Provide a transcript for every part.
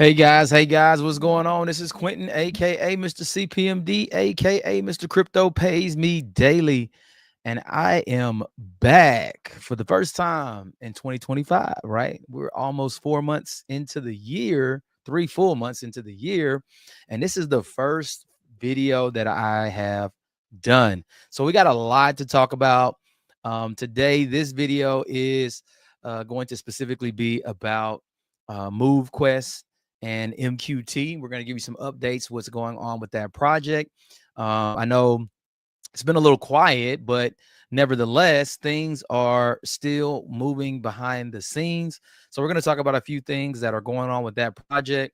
Hey guys, what's going on? This is Quentin, aka Mr. CPMD, aka Mr. Crypto Pays Me Daily, and I am back for the first time in 2025. Right, we're almost 4 months into the year, 3 full months into the year, and this is the first video that I have done. So we got a lot to talk about today. This video is going to specifically be about MoveQuest and MQT. We're going to give you some updates, what's going on with that project. I know it's been a little quiet, but nevertheless, things are still moving behind the scenes. So we're going to talk about a few things that are going on with that project.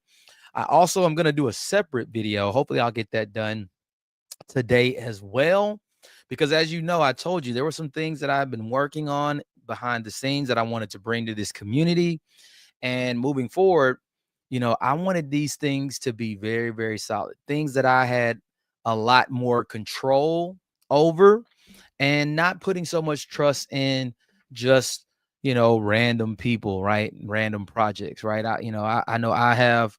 I also am going to do a separate video. Hopefully I'll get that done today as well, because as you know, I told you there were some things that I've been working on behind the scenes that I wanted to bring to this community. And moving forward, I wanted these things to be very, very solid, things that I had a lot more control over, and not putting so much trust in just, random people, right? Random projects, right? I know I have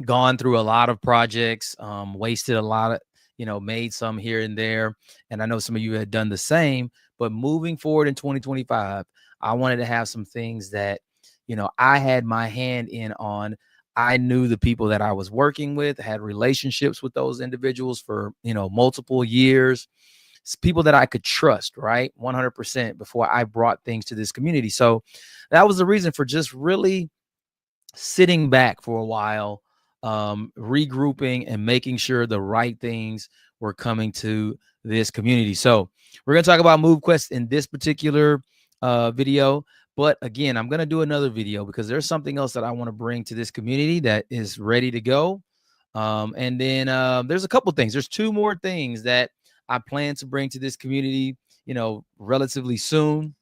gone through a lot of projects, wasted a lot of, made some here and there. And I know some of you had done the same, but moving forward in 2025, I wanted to have some things that, I had my hand in on. I knew the people that I was working with, had relationships with those individuals for, multiple years. It's people that I could trust, right? 100% before I brought things to this community. So that was the reason for just really sitting back for a while, regrouping and making sure the right things were coming to this community. So we're going to talk about MoveQuest in this particular video. But again, I'm going to do another video because there's something else that I want to bring to this community that is ready to go. And then there's a couple things. There's two more things that I plan to bring to this community, relatively soon,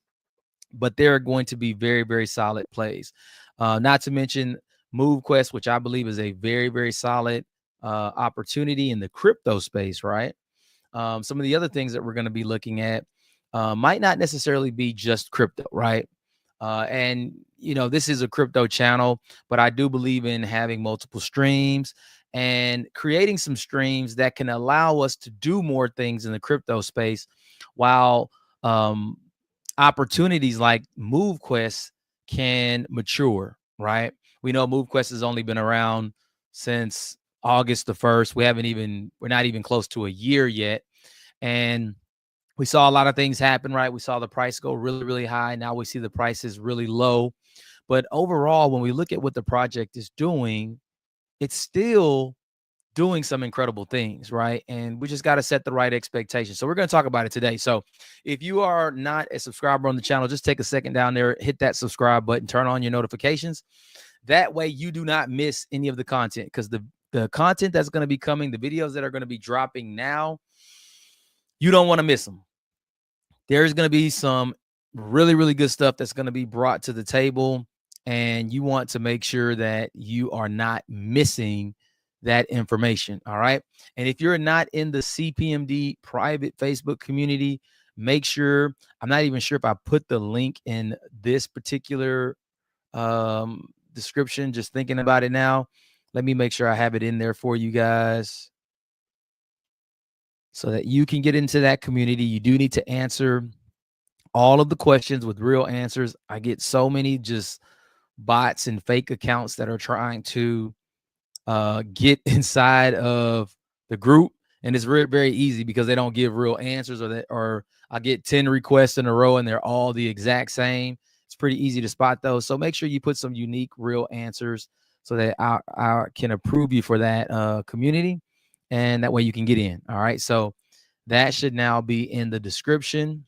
but they're going to be very, very solid plays. Not to mention MoveQuest, which I believe is a very, very solid opportunity in the crypto space, right? Some of the other things that we're going to be looking at might not necessarily be just crypto, right? And, this is a crypto channel, but I do believe in having multiple streams and creating some streams that can allow us to do more things in the crypto space while opportunities like MoveQuest can mature, right? We know MoveQuest has only been around since August the 1st. We're not even close to a year yet. And we saw a lot of things happen, right? We saw the price go really, really high. Now we see the prices really low. But overall, when we look at what the project is doing, it's still doing some incredible things, right? And we just got to set the right expectations. So we're going to talk about it today. So if you are not a subscriber on the channel, just take a second down there, hit that subscribe button, turn on your notifications. That way you do not miss any of the content, because the content that's going to be coming, the videos that are going to be dropping now, you don't want to miss them. There's going to be some really, really good stuff that's going to be brought to the table, and you want to make sure that you are not missing that information. All right. And if you're not in the CPMD private Facebook community, make sure, I'm not even sure if I put the link in this particular description, just thinking about it now. Let me make sure I have it in there for you guys so that you can get into that community. You do need to answer all of the questions with real answers. I get so many just bots and fake accounts that are trying to get inside of the group, and it's very, very easy because they don't give real answers, or I get 10 requests in a row and they're all the exact same. It's pretty easy to spot those. So make sure you put some unique, real answers so that I can approve you for that community, and that way you can get in. All right. So that should now be in the description.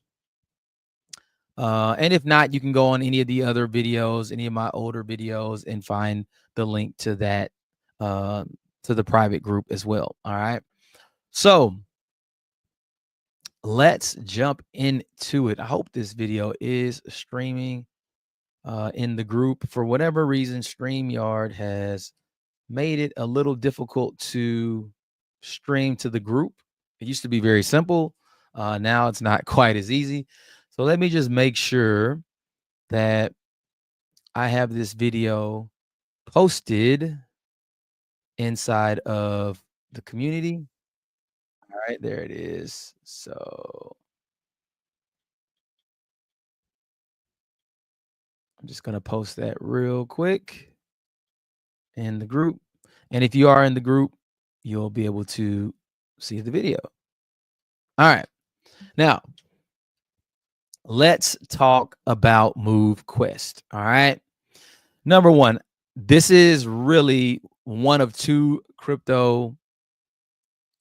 And if not, you can go on any of the other videos, any of my older videos, and find the link to that, to the private group as well. All right. So let's jump into it. I hope this video is streaming in the group. For whatever reason, StreamYard has made it a little difficult to stream to the group. It used to be very simple. Now it's not quite as easy. So let me just make sure that I have this video posted inside of the community. All right, there it is. So I'm just going to post that real quick in the group. And if you are in the group, you'll be able to see the video. All right. Now, let's talk about MoveQuest. All right. Number one, this is really one of two crypto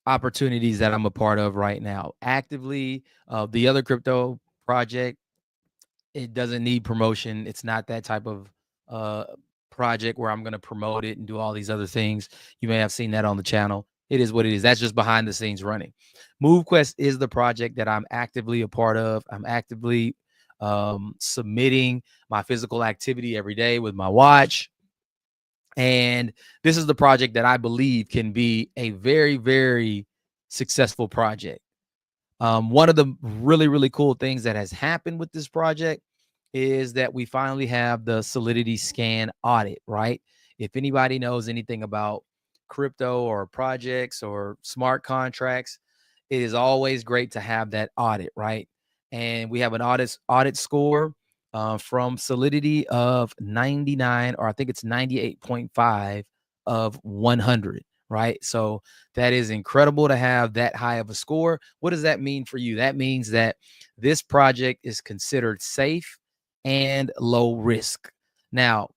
opportunities that I'm a part of right now. Actively, the other crypto project, it doesn't need promotion. It's not that type of uh, project where I'm going to promote it and do all these other things. You may have seen that on the channel. It is what it is. That's just behind the scenes running. MoveQuest is the project that I'm actively a part of. I'm actively submitting my physical activity every day with my watch. And this is the project that I believe can be a very, very successful project. One of the really, really cool things that has happened with this project is that we finally have the SolidityScan audit, right? If anybody knows anything about crypto or projects or smart contracts, it is always great to have that audit, right? And we have an audit score from Solidity of 99, or I think it's 98.5 of 100, right? So that is incredible to have that high of a score. What does that mean for you? That means that this project is considered safe and low risk. Now,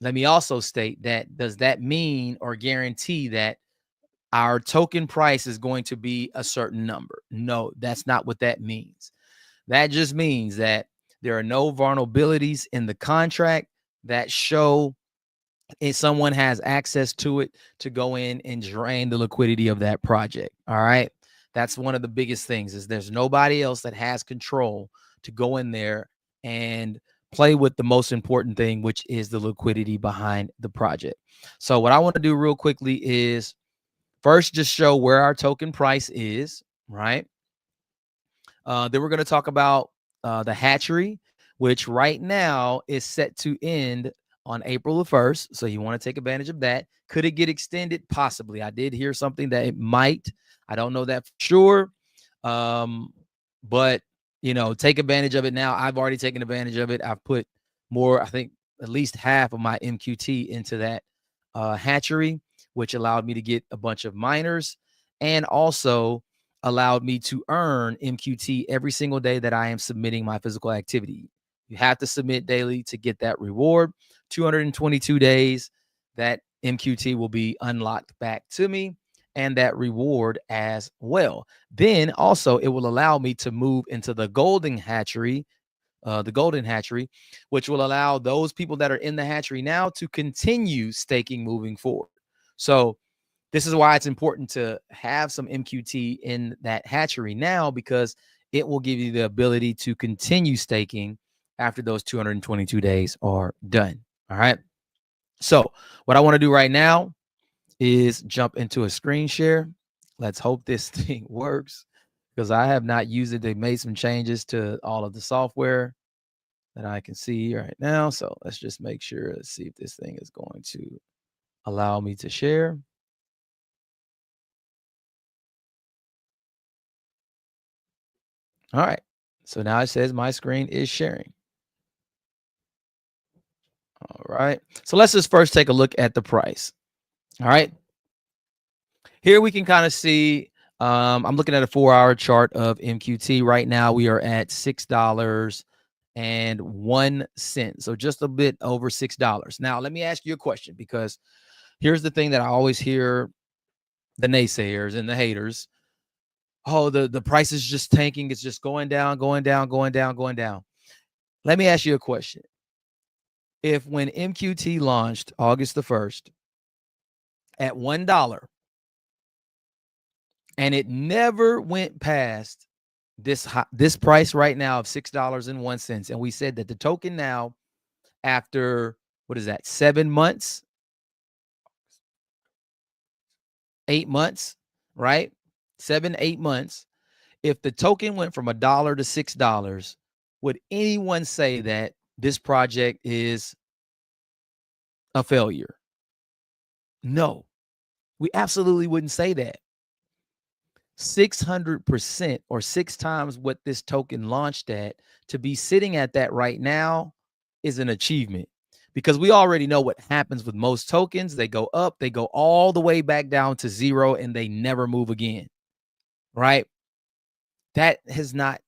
let me also state that does that mean or guarantee that our token price is going to be a certain number? No, that's not what that means. That just means that there are no vulnerabilities in the contract that show if someone has access to it to go in and drain the liquidity of that project. All right. That's one of the biggest things is there's nobody else that has control to go in there and play with the most important thing, which is the liquidity behind the project. So what I want to do real quickly is first just show where our token price is, right? Then we're going to talk about the hatchery, which right now is set to end on April the 1st. So you want to take advantage of that. Could it get extended? Possibly. I did hear something that it might. I don't know that for sure. But, take advantage of it now. I've already taken advantage of it. I've put more, I think at least half of my MQT into that hatchery, which allowed me to get a bunch of miners and also allowed me to earn MQT every single day that I am submitting my physical activity. You have to submit daily to get that reward. 222 days, that MQT will be unlocked back to me and that reward as well. Then also it will allow me to move into the golden hatchery, which will allow those people that are in the hatchery now to continue staking moving forward. So this is why it's important to have some MQT in that hatchery now, because it will give you the ability to continue staking after those 222 days are done. All right. So what I want to do right now is jump into a screen share. Let's hope this thing works because I have not used it. They made some changes to all of the software that I can see right now. So let's just make sure, let's see if this thing is going to allow me to share. All right. So now it says my screen is sharing. All right. So let's just first take a look at the price. All right. Here we can kind of see, I'm looking at a 4-hour chart of MQT. Right now we are at $6.01. So just a bit over $6. Now, let me ask you a question, because here's the thing that I always hear the naysayers and the haters. Oh, the price is just tanking. It's just going down, going down, going down, going down. Let me ask you a question. If when MQT launched August the 1st at $1 and it never went past this price right now of $6.01, and we said that the token now, after what is that, 7 months, 8 months, right? 7, 8 months. If the token went from $1 to $6, would anyone say that this project is a failure? No, we absolutely wouldn't say that. 600% or 6 times what this token launched at, to be sitting at that right now is an achievement, because we already know what happens with most tokens. They go up, they go all the way back down to zero, and they never move again, right? That has not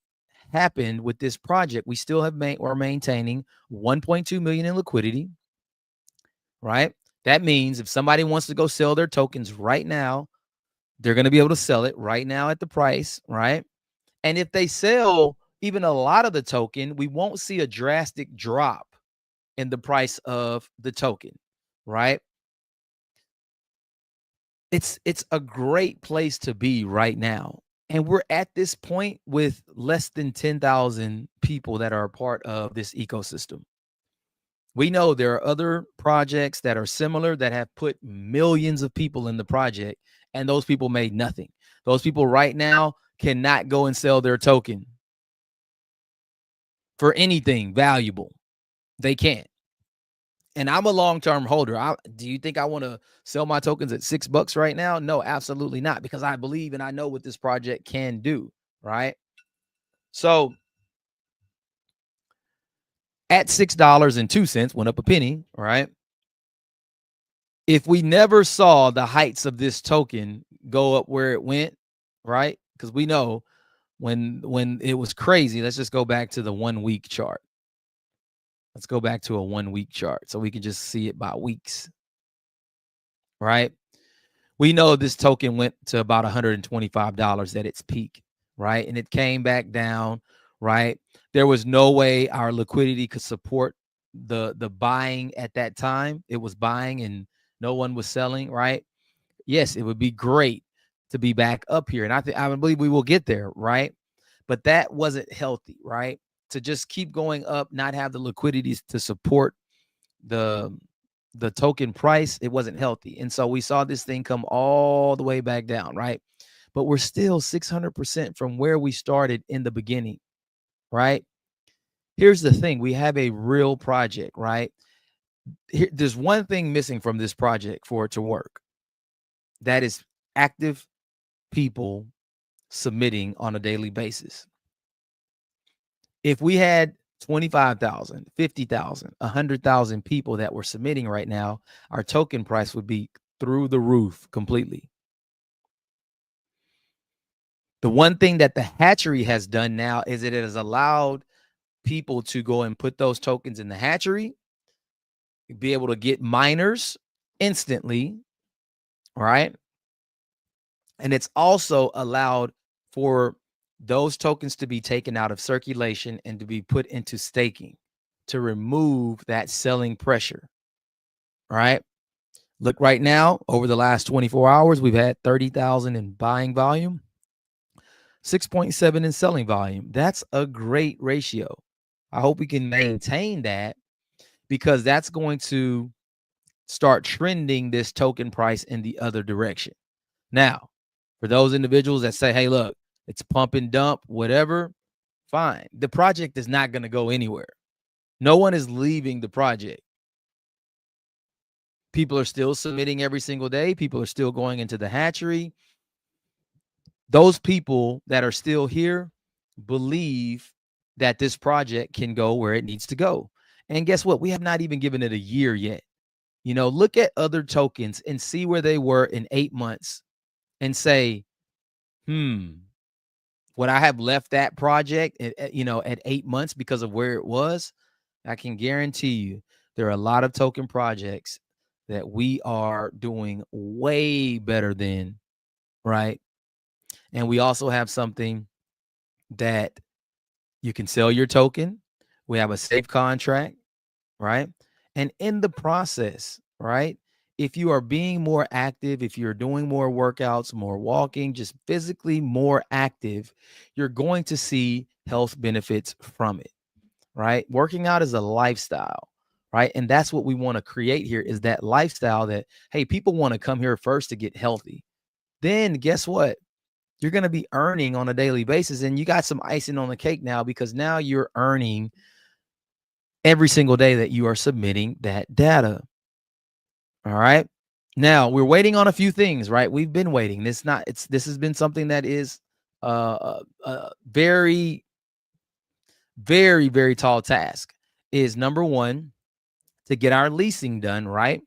happened with this project. We still have we're maintaining 1.2 million in liquidity, right? That means if somebody wants to go sell their tokens right now, they're going to be able to sell it right now at the price, right? And if they sell even a lot of the token, we won't see a drastic drop in the price of the token, right? It's a great place to be right now. And we're at this point with less than 10,000 people that are a part of this ecosystem. We know there are other projects that are similar that have put millions of people in the project, and those people made nothing. Those people right now cannot go and sell their token for anything valuable. They can't. And I'm a long-term holder. Do you think I want to sell my tokens at $6 right now? No, absolutely not, because I believe and I know what this project can do, right? So at $6.02, went up a penny, right? If we never saw the heights of this token go up where it went, right? Because we know when it was crazy. Let's just go back to the 1 week chart. Let's go back to a 1 week chart so we can just see it by weeks, right? We know this token went to about $125 at its peak, right? And it came back down, right? There was no way our liquidity could support the buying at that time. It was buying and no one was selling, right? Yes, it would be great to be back up here. And I believe we will get there, right? But that wasn't healthy, right? To just keep going up, not have the liquidities to support the token price, it wasn't healthy. And so we saw this thing come all the way back down, right? But we're still 600% from where we started in the beginning, right? Here's the thing. We have a real project, right? There's one thing missing from this project for it to work. That is active people submitting on a daily basis. If we had 25,000, 50,000, 100,000 people that were submitting right now, our token price would be through the roof completely. The one thing that the Hatchery has done now is it has allowed people to go and put those tokens in the Hatchery, be able to get miners instantly, right? And it's also allowed for those tokens to be taken out of circulation and to be put into staking to remove that selling pressure, right? Look, right now, over the last 24 hours, we've had 30,000 in buying volume, 6.7 in selling volume. That's a great ratio. I hope we can maintain that, because that's going to start trending this token price in the other direction. Now, for those individuals that say, hey, look, it's pump and dump, whatever, fine. The project is not going to go anywhere. No one is leaving the project. People are still submitting every single day. People are still going into the Hatchery. Those people that are still here believe that this project can go where it needs to go. And guess what? We have not even given it a year yet. You know, look at other tokens and see where they were in 8 months and say, would I have left that project at 8 months because of where it was? I can guarantee you there are a lot of token projects that we are doing way better than, right? And we also have something that you can sell your token. We have a safe contract, right? And in the process, right, if you are being more active, if you're doing more workouts, more walking, just physically more active, you're going to see health benefits from it, right? Working out is a lifestyle, right? And that's what we want to create here, is that lifestyle that, hey, people want to come here first to get healthy. Then guess what? You're going to be earning on a daily basis, and you got some icing on the cake now, because now you're earning every single day that you are submitting that data. All right. Now we're waiting on a few things, right? We've been waiting. This has been something that is very, very, very tall task. Is number one, to get our leasing done, right?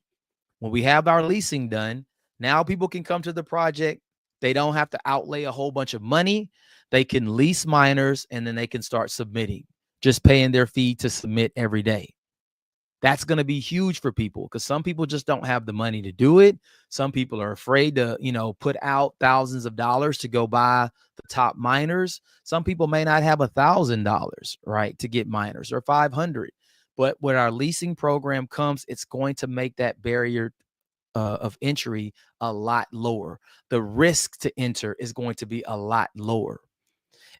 When we have our leasing done, now people can come to the project. They don't have to outlay a whole bunch of money. They can lease miners and then they can start submitting, just paying their fee to submit every day. That's going to be huge for people because some people just don't have the money to do it. Some people are afraid to, put out thousands of dollars to go buy the top miners. Some people may not have $1,000, right, to get miners, or 500. But when our leasing program comes, it's going to make that barrier of entry a lot lower. The risk to enter is going to be a lot lower.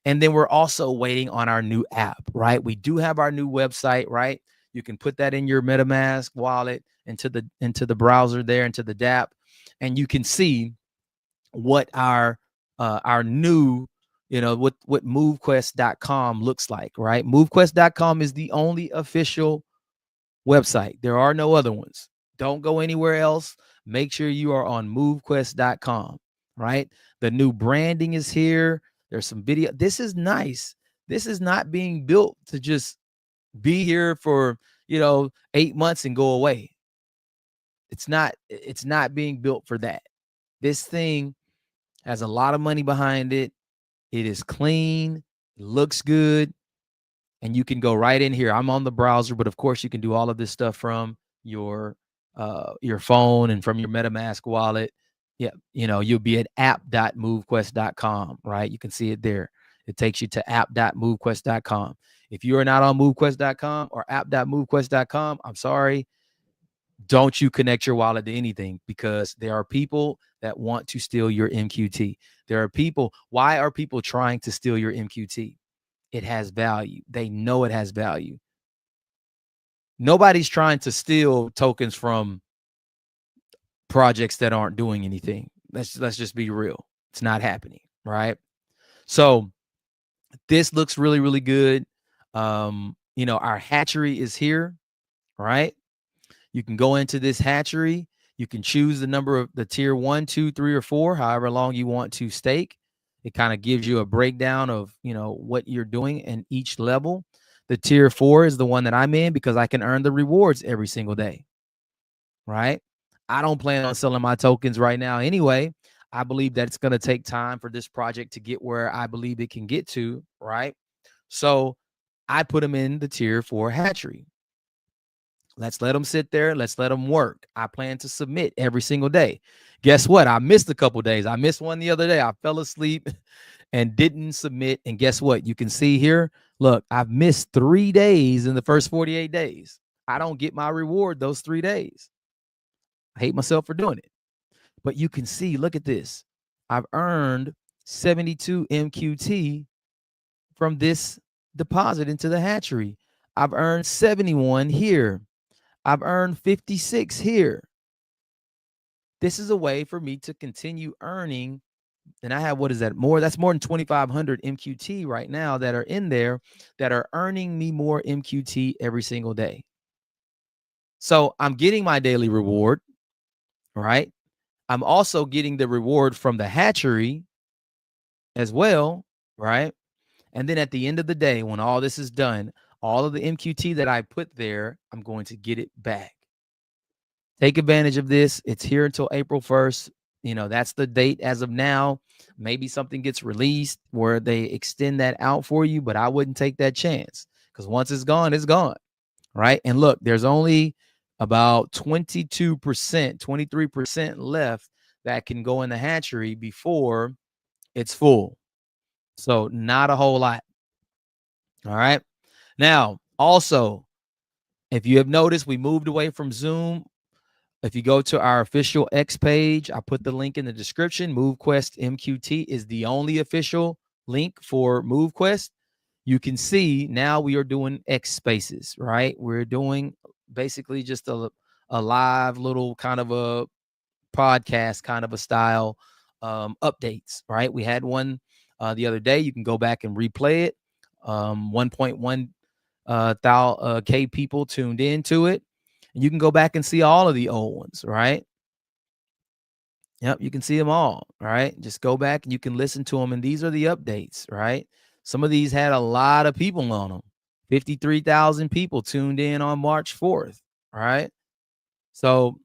And then we're also waiting on our new app, right? We do have our new website, right? You can put that in your MetaMask wallet into the browser there, into the dApp, and you can see what our new, what MoveQuest.com looks like, right? MoveQuest.com is the only official website. There are no other ones. Don't go anywhere else. Make sure you are on MoveQuest.com, right? The new branding is here. There's some video. This is nice. This is not being built to just be here for, 8 months and go away. It's not being built for that. This thing has a lot of money behind it. It is clean, it looks good, and you can go right in here. I'm on the browser, but of course you can do all of this stuff from your phone and from your MetaMask wallet. Yeah, you'll be at app.movequest.com, right? You can see it there. It takes you to app.movequest.com. If you are not on movequest.com or app.movequest.com, I'm sorry, don't you connect your wallet to anything, because there are people that want to steal your MQT. Why are people trying to steal your MQT? It has value. They know it has value. Nobody's trying to steal tokens from projects that aren't doing anything. Let's just be real. It's not happening, right? So this looks really, really good. Our hatchery is here, right? You can go into this hatchery. You can choose the number of the tier 1, 2, 3, or 4, however long you want to stake. It kind of gives you a breakdown of, what you're doing in each level. The tier 4 is the one that I'm in because I can earn the rewards every single day, right? I don't plan on selling my tokens right now anyway. I believe that it's going to take time for this project to get where I believe it can get to, right? So I put them in the tier 4 hatchery. Let's let them sit there. Let's let them work. I plan to submit every single day. Guess what? I missed a couple days. I missed one the other day. I fell asleep and didn't submit. And guess what? You can see here, look, I've missed 3 days in the first 48 days. I don't get my reward those 3 days. I hate myself for doing it. But you can see, look at this. I've earned 72 MQT from this deposit into the hatchery. I've earned 71 here. I've earned 56 here. This is a way for me to continue earning. And I have, what is that? That's more than 2,500 MQT right now that are in there that are earning me more MQT every single day. So I'm getting my daily reward, right? I'm also getting the reward from the hatchery as well, right? And then at the end of the day, when all this is done, all of the MQT that I put there, I'm going to get it back. Take advantage of this. It's here until April 1st. That's the date as of now. Maybe something gets released where they extend that out for you, but I wouldn't take that chance, because once it's gone, right? And look, there's only about 22%, 23% left that can go in the hatchery before it's full. So not a whole lot. All right. Now, also, if you have noticed, we moved away from Zoom. If you go to our official X page, I put the link in the description. MoveQuest MQT is the only official link for MoveQuest. You can see now we are doing X spaces, right? We're doing basically just a live little kind of a podcast kind of a style updates, right? We had one the other day. You can go back and replay it. 1.1 K people tuned into it. And you can go back and see all of the old ones, right? Yep, you can see them all, right? Just go back and you can listen to them. And these are the updates, right? Some of these had a lot of people on them. 53,000 people tuned in on March 4th, right? So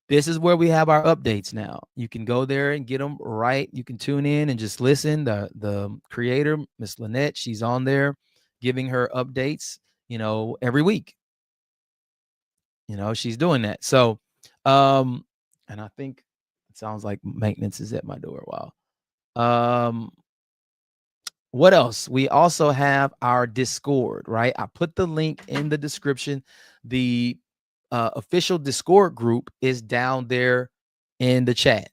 this is where we have our updates now. You can go there and get them right. You can tune in and just listen. The creator, Miss Lynette, she's on there giving her updates, every week. She's doing that. So, and I think it sounds like maintenance is at my door. Wow. Um, what else? We also have our Discord, right? I put the link in the description. The official Discord group is down there in the chat.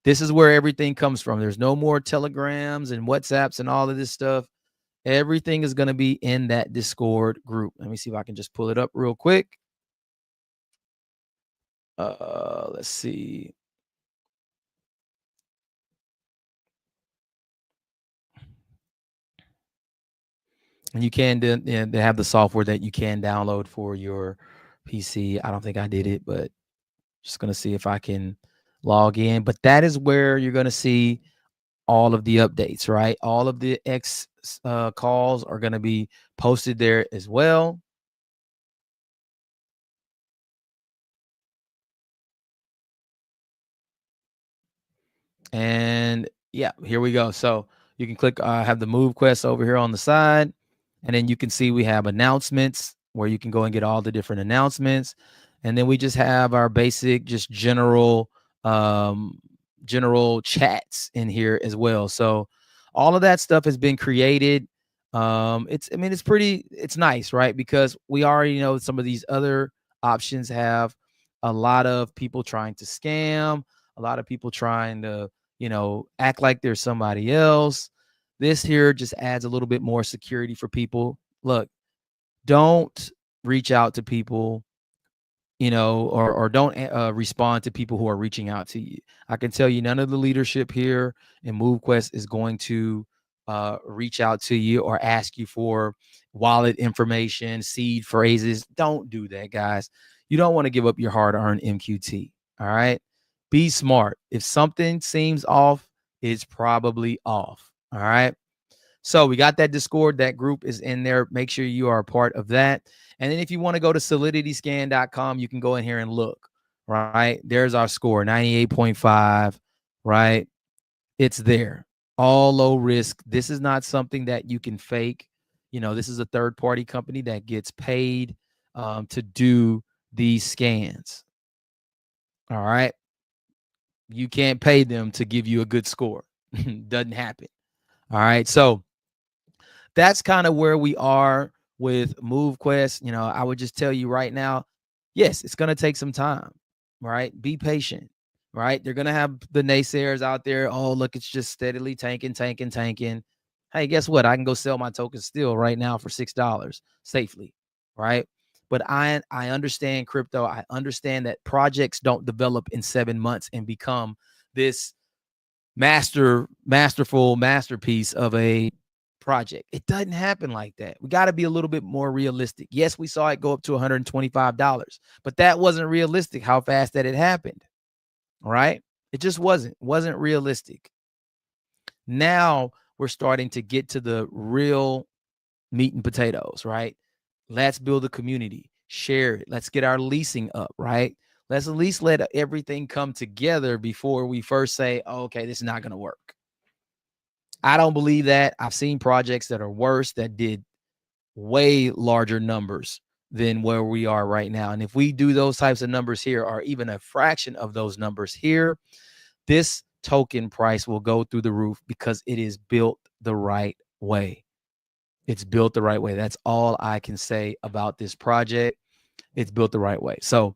This is where everything comes from. There's no more Telegrams and WhatsApps and all of this stuff. Everything is going to be in that Discord group. Let me see if I can just pull it up real quick. Let's see. And you can they have the software that you can download for your PC. I don't think I did it, but just going to see if I can log in. But that is where you're going to see all of the updates, right? All of the X calls are going to be posted there as well. And yeah, here we go. So you can click, have the MoveQuest over here on the side. And then you can see we have announcements where you can go and get all the different announcements. And then we just have our basic, just general chats in here as well. So all of that stuff has been created. It's nice, right? Because we already know some of these other options have a lot of people trying to scam, a lot of people trying to, act like there's somebody else. This here just adds a little bit more security for people. Look, don't reach out to people, or don't respond to people who are reaching out to you. I can tell you none of the leadership here in MoveQuest is going to reach out to you or ask you for wallet information, seed phrases. Don't do that, guys. You don't want to give up your hard-earned MQT. All right. Be smart. If something seems off, it's probably off. All right. So we got that Discord. That group is in there. Make sure you are a part of that. And then if you want to go to solidityscan.com, you can go in here and look, right? There's our score, 98.5, right? It's there. All low risk. This is not something that you can fake. This is a third-party company that gets paid to do these scans. All right. You can't pay them to give you a good score. Doesn't happen. All right. So that's kind of where we are with MoveQuest. I would just tell you right now, yes, it's going to take some time, right? Be patient, right? They're going to have the naysayers out there. Oh, look, it's just steadily tanking. Hey, guess what? I can go sell my tokens still right now for $6 safely, right? But I understand crypto. I understand that projects don't develop in 7 months and become this masterful masterpiece of a project. It doesn't happen like that. We got to be a little bit more realistic. Yes, we saw it go up to $125, but that wasn't realistic how fast that it happened. All right. It just wasn't realistic. Now we're starting to get to the real meat and potatoes, right? Let's build a community, share it. Let's get our leasing up, right? Let's at least let everything come together before we first say, oh, okay, this is not going to work. I don't believe that. I've seen projects that are worse that did way larger numbers than where we are right now. And if we do those types of numbers here, or even a fraction of those numbers here, this token price will go through the roof because it is built the right way. It's built the right way. That's all I can say about this project. It's built the right way. So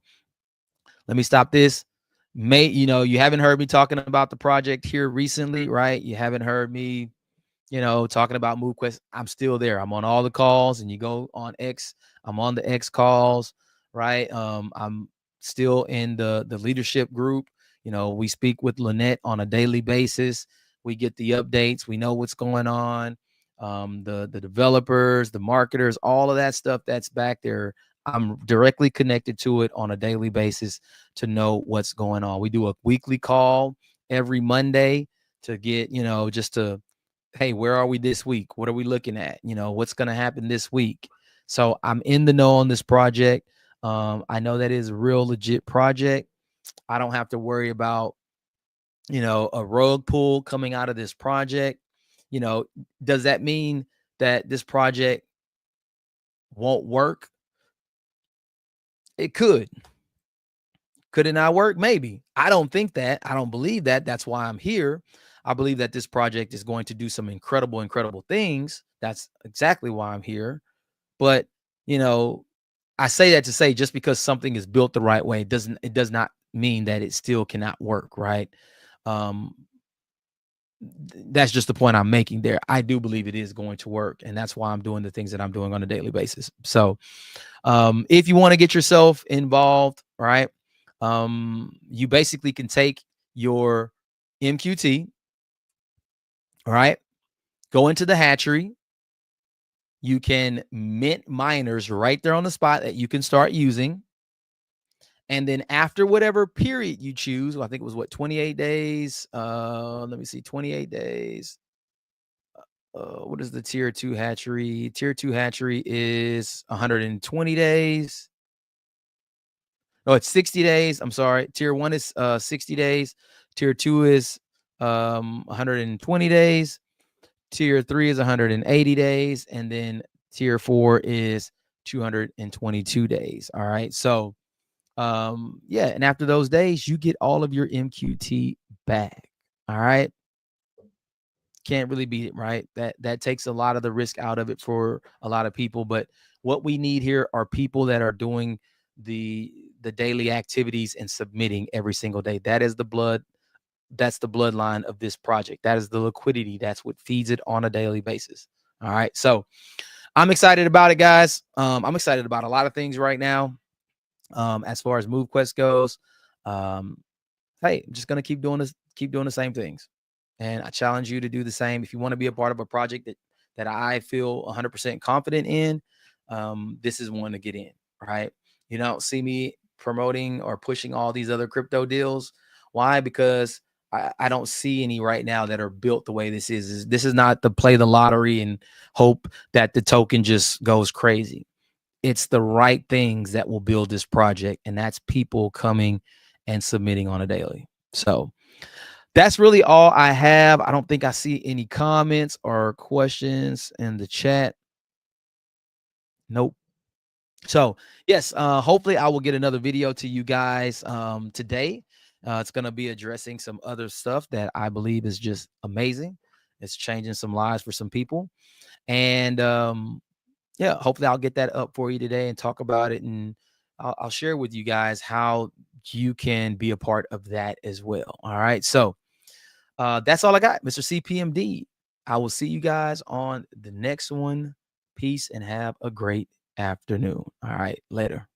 let me stop this. You haven't heard me talking about the project here recently, right? You haven't heard me talking about MoveQuest. I'm still there. I'm on all the calls, and you go on X. I'm on the X calls, right? I'm still in the leadership group. We speak with Lynette on a daily basis. We get the updates. We know what's going on. The developers, the marketers, all of that stuff that's back there. I'm directly connected to it on a daily basis to know what's going on. We do a weekly call every Monday to get, just to, hey, where are we this week? What are we looking at? What's going to happen this week? So I'm in the know on this project. I know that is a real legit project. I don't have to worry about, a rug pull coming out of this project. Does that mean that this project won't work? It could. Could it not work? Maybe. I don't think that. I don't believe that. That's why I'm here. I believe that this project is going to do some incredible, incredible things. That's exactly why I'm here. But, I say that to say just because something is built the right way it does not mean that it still cannot work, right? Um, that's just the point I'm making there. I do believe it is going to work, and that's why I'm doing the things that I'm doing on a daily basis. So, if you want to get yourself involved, right? You basically can take your MQT, all right, go into the hatchery. You can mint miners right there on the spot that you can start using. And then after whatever period you choose, well, I think it was 28 days. Let me see, 28 days. What is the tier 2 hatchery? Tier 2 hatchery is 120 days. No, it's 60 days. I'm sorry. Tier 1 is 60 days. Tier 2 is 120 days. Tier 3 is 180 days. And then tier 4 is 222 days. All right. So, yeah. And after those days, you get all of your MQT back. All right. Can't really beat it, right? That takes a lot of the risk out of it for a lot of people. But what we need here are people that are doing the daily activities and submitting every single day. That is the blood. That's the bloodline of this project. That is the liquidity. That's what feeds it on a daily basis. All right. So I'm excited about it, guys. I'm excited about a lot of things right now. As far as MoveQuest goes, hey, I'm just gonna keep doing the same things. And I challenge you to do the same. If you want to be a part of a project that I feel 100% confident in, this is one to get in, right? You don't see me promoting or pushing all these other crypto deals. Why? Because I don't see any right now that are built the way this is. This is not to play the lottery and hope that the token just goes crazy. It's the right things that will build this project, and that's people coming and submitting on a daily. So that's really all I have. I don't think I see any comments or questions in the chat. Nope. So yes, hopefully I will get another video to you guys today. It's going to be addressing some other stuff that I believe is just amazing. It's changing some lives for some people. And yeah, hopefully I'll get that up for you today and talk about it. And I'll share with you guys how you can be a part of that as well. All right. So that's all I got, Mr. CPMD. I will see you guys on the next one. Peace and have a great afternoon. All right, later.